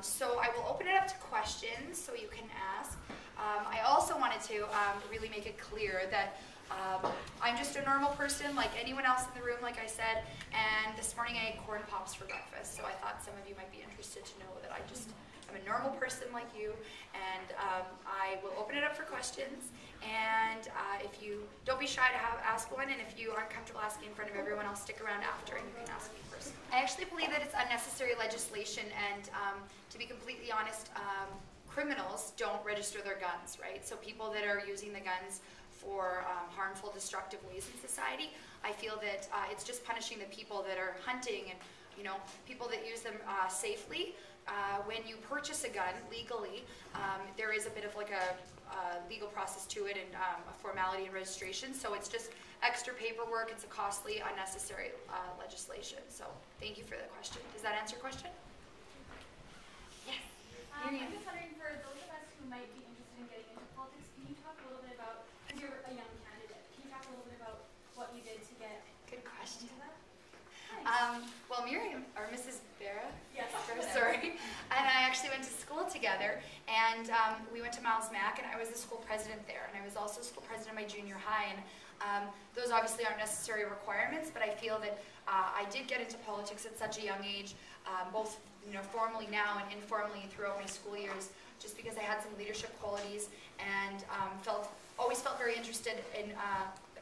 So I will open it up to questions so you can ask. I also wanted to really make it clear that I'm just a normal person like anyone else in the room, like I said, and this morning I ate corn pops for breakfast, so I thought some of you might be interested to know that I'm a normal person like you, and I will open it up for questions, and if you don't be shy to ask one, and if you aren't comfortable asking in front of everyone, I'll stick around after and you can ask me first. I actually believe that it's unnecessary legislation, and to be completely honest, criminals don't register their guns, right? So people that are using the guns for harmful, destructive ways in society, I feel that it's just punishing the people that are hunting and people that use them safely. When you purchase a gun legally, there is a bit of like a legal process to it and a formality and registration, so it's just extra paperwork. It's a costly, unnecessary legislation. So thank you for the question. Does that answer your question? Yes. I'm just wondering, for those of us who might be interested in getting into politics, can you talk a little bit about, because you're a young candidate, can you talk a little bit about what you did to get Good question. into that? Well, Miriam, or Mrs. Barra, yes. sorry, and I actually went to school together, and we went to Miles Mac, and I was the school president there, and I was also school president of my junior high, and those obviously aren't necessary requirements, but I feel that I did get into politics at such a young age, both formally now and informally throughout my school years, just because I had some leadership qualities and always felt very interested in,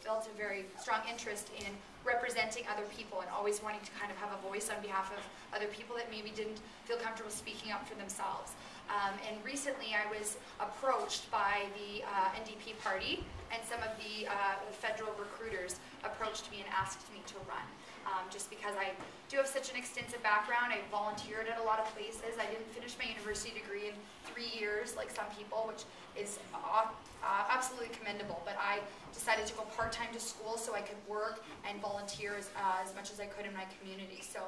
felt a very strong interest in representing other people and always wanting to kind of have a voice on behalf of other people that maybe didn't feel comfortable speaking up for themselves. And recently I was approached by the NDP party, and some of the federal recruiters approached me and asked me to run. Just because I do have such an extensive background. I volunteered at a lot of places. I didn't finish my university degree in 3 years like some people, which is absolutely commendable, but I decided to go part-time to school so I could work and volunteer as much as I could in my community. So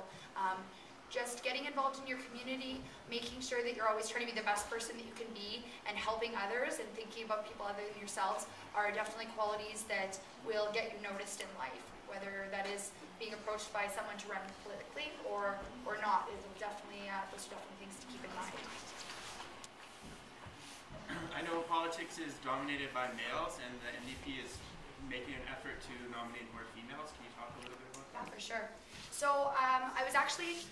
just getting involved in your community, making sure that you're always trying to be the best person that you can be, and helping others and thinking about people other than yourselves are definitely qualities that will get you noticed in life, whether that is being approached by someone to run politically or not. Those are definitely things to keep in mind. I know politics is dominated by males, and the NDP is making an effort to nominate more females. Can you talk a little bit about that? Yeah, for sure. So I was actually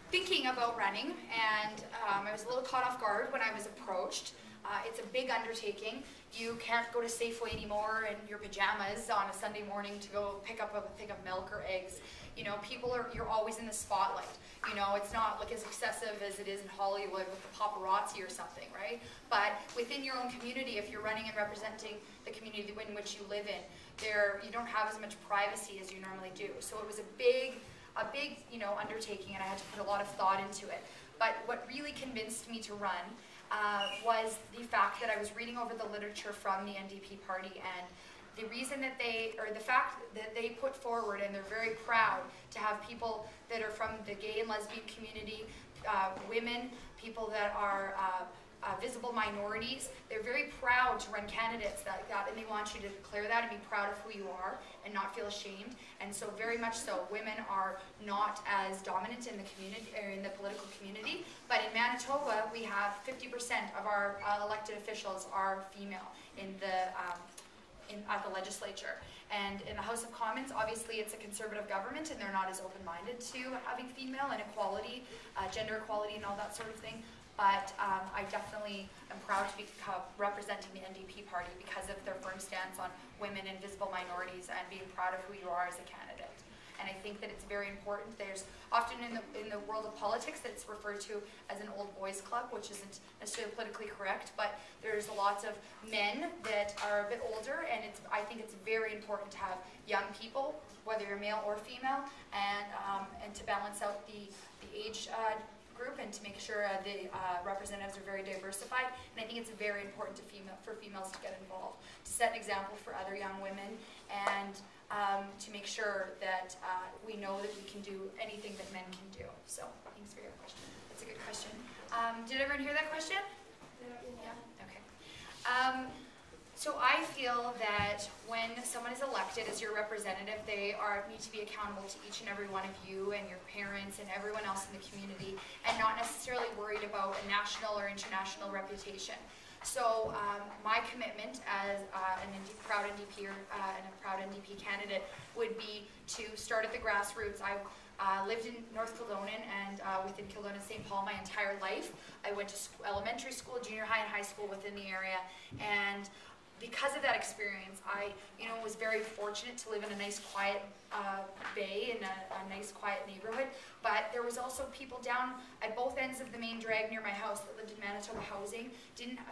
thinking about running, and I was a little caught off guard when I was approached. It's a big undertaking. You can't go to Safeway anymore in your pajamas on a Sunday morning to go pick up a thing of milk or eggs. You're always in the spotlight. It's not like as excessive as it is in Hollywood with the paparazzi or something, right? But within your own community, if you're running and representing the community in which you live in, you don't have as much privacy as you normally do. So it was a big undertaking, and I had to put a lot of thought into it. But what really convinced me to run was the fact that I was reading over the literature from the NDP party, and the reason that the fact that they put forward, and they're very proud to have people that are from the gay and lesbian community, women, people that are visible minorities. They're very proud to run candidates like that, and they want you to declare that and be proud of who you are and not feel ashamed. And so very much so, women are not as dominant in the community, or in the political community. But in Manitoba, we have 50% of our elected officials are female at the legislature. And in the House of Commons, obviously it's a conservative government, and they're not as open-minded to having female and equality, gender equality and all that sort of thing. But I definitely am proud to be representing the NDP party because of their firm stance on women and visible minorities, and being proud of who you are as a candidate. And I think that it's very important. There's often in the world of politics that it's referred to as an old boys club, which isn't necessarily politically correct, but there's lots of men that are a bit older, and I think it's very important to have young people, whether you're male or female, and to balance out the age group, and to make sure the representatives are very diversified. And I think it's very important for females to get involved, to set an example for other young women, and to make sure that we know that we can do anything that men can do. So thanks for your question. That's a good question. Did everyone hear that question? Yeah. Okay. So I feel that when someone is elected as your representative, they need to be accountable to each and every one of you and your parents and everyone else in the community, and not necessarily worried about a national or international reputation. So my commitment as proud NDP and a proud NDP candidate would be to start at the grassroots. I lived in North Kildonan and within Kildonan-St. Paul my entire life. I went to elementary school, junior high, and high school within the area, and because of that experience, I was very fortunate to live in a nice quiet bay in a nice quiet neighborhood, but there was also people down at both ends of the main drag near my house that lived in Manitoba housing,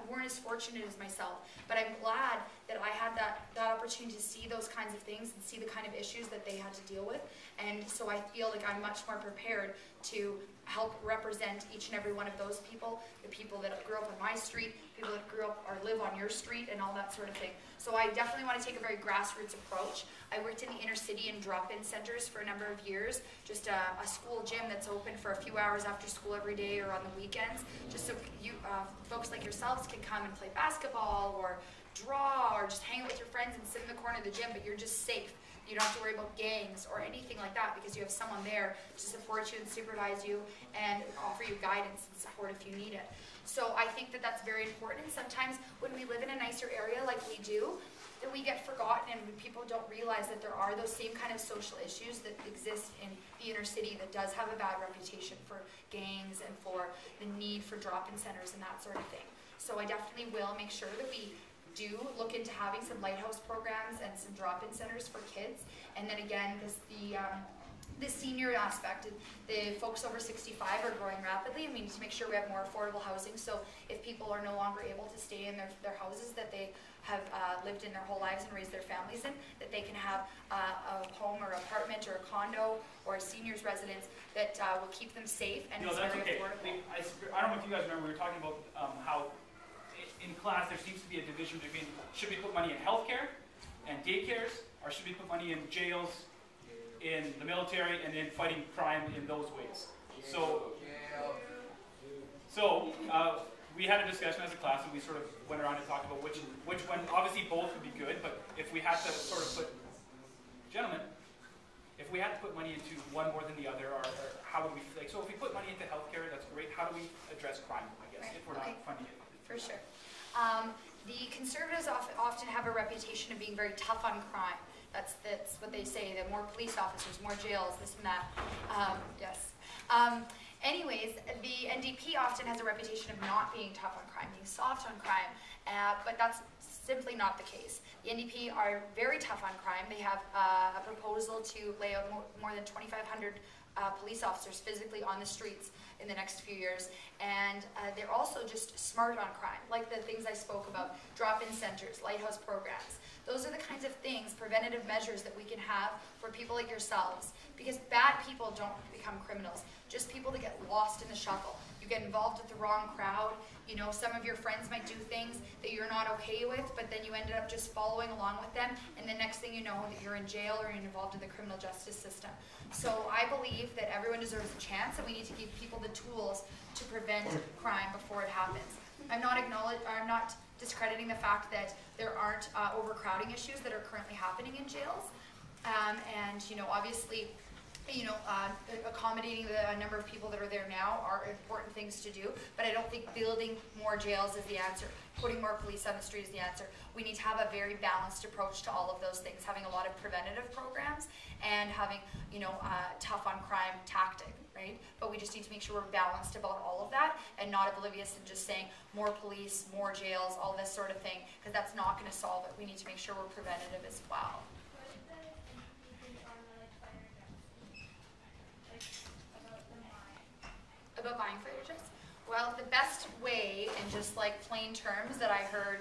weren't as fortunate as myself. But I'm glad that I had that opportunity to see those kinds of things and see the kind of issues that they had to deal with, and so I feel like I'm much more prepared to help represent each and every one of those people, the people that grew up on my street, people that grew up or live on your street, and all that sort of thing. So I definitely want to take a very grassroots approach. I worked in the inner city and drop-in centers for a number of years, just a school gym that's open for a few hours after school every day or on the weekends, just so you folks like yourselves can come and play basketball or draw or just hang out with your friends and sit in the corner of the gym, but you're just safe. You don't have to worry about gangs or anything like that because you have someone there to support you and supervise you and offer you guidance and support if you need it. So I think that that's very important. And sometimes when we live in a nicer area like we do, that we get forgotten and people don't realize that there are those same kind of social issues that exist in the inner city that does have a bad reputation for gangs and for the need for drop-in centers and that sort of thing. So I definitely will make sure that we do look into having some lighthouse programs and some drop-in centers for kids. And then again, the senior aspect, the folks over 65 are growing rapidly, and we need to make sure we have more affordable housing. So if people are no longer able to stay in their houses that they have lived in their whole lives and raised their families in, that they can have a home or apartment or a condo or a senior's residence that will keep them safe and is very affordable. I don't know if you guys remember, we were talking about how in class there seems to be a division between should we put money in healthcare and daycares, or should we put money in jails, in the military, and in fighting crime in those ways. So we had a discussion as a class, and we sort of went around and talked about which one. Obviously both would be good, but if we had to sort of put, gentlemen, if we had to put money into one more than the other, or how would we, like, so if we put money into healthcare, that's great. How do we address crime, I guess, if we're not funding it? For sure. The Conservatives often have a reputation of being very tough on crime. That's what they say, that more police officers, more jails, this and that. Yes. Anyways, the NDP often has a reputation of not being tough on crime, being soft on crime, but that's simply not the case. The NDP are very tough on crime. They have a proposal to lay out more than 2,500 police officers physically on the streets in the next few years, and they're also just smart on crime, like the things I spoke about, drop-in centers, lighthouse programs. Those are the kinds of things, preventative measures that we can have for people like yourselves, because bad people don't become criminals, just people that get lost in the shuffle. You get involved with the wrong crowd, you know, some of your friends might do things that you're not okay with, but then you ended up just following along with them, and the next thing you know that you're in jail or you're involved in the criminal justice system. So I believe that everyone deserves a chance, and we need to give people the tools to prevent crime before it happens. I'm not discrediting the fact that there aren't overcrowding issues that are currently happening in jails, and you know, obviously, accommodating the number of people that are there now are important things to do, but I don't think building more jails is the answer. Putting more police on the street is the answer. We need to have a very balanced approach to all of those things, having a lot of preventative programs and having, tough on crime tactic, right? But we just need to make sure we're balanced about all of that and not oblivious and just saying more police, more jails, all this sort of thing, because that's not going to solve it. We need to make sure we're preventative as well. About buying fighter jets? Well, the best way, in just like plain terms that I heard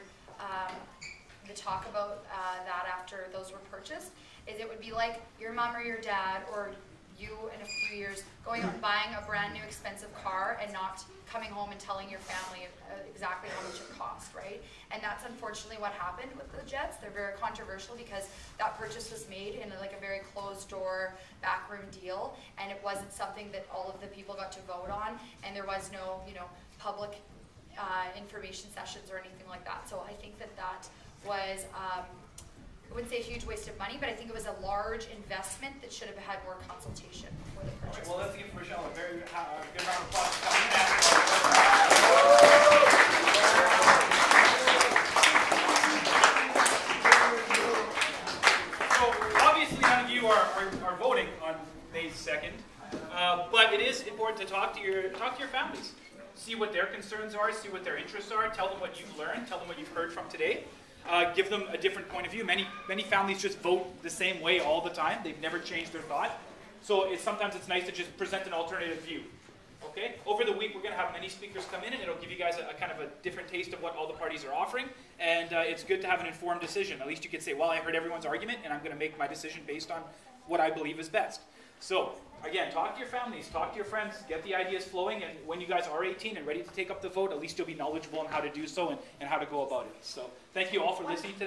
the talk about that after those were purchased, is it would be like your mom or your dad or you in a few years going out and buying a brand new expensive car and not coming home and telling your family exactly how much it cost, right? And that's unfortunately what happened with the jets. They're very controversial because that purchase was made in a very closed door, backroom deal, and it wasn't something that all of the people got to vote on, and there was no, public information sessions or anything like that. So I think that was, I wouldn't say a huge waste of money, but I think it was a large investment that should have had more consultation before the All right, purchase. well, let's give Rachelle a very good round of applause for coming in. So obviously none of you are voting on May 2nd, but it is important to talk to your families. See what their concerns are, see what their interests are, tell them what you've learned, tell them what you've heard from today. Give them a different point of view. Many families just vote the same way all the time. They've never changed their thought. So sometimes it's nice to just present an alternative view. Okay? Over the week, we're going to have many speakers come in, and it'll give you guys a kind of a different taste of what all the parties are offering. And it's good to have an informed decision. At least you could say, well, I heard everyone's argument, and I'm going to make my decision based on what I believe is best. So, again, talk to your families, talk to your friends, get the ideas flowing, and when you guys are 18 and ready to take up the vote, at least you'll be knowledgeable on how to do so and how to go about it. So, thank you all for listening today.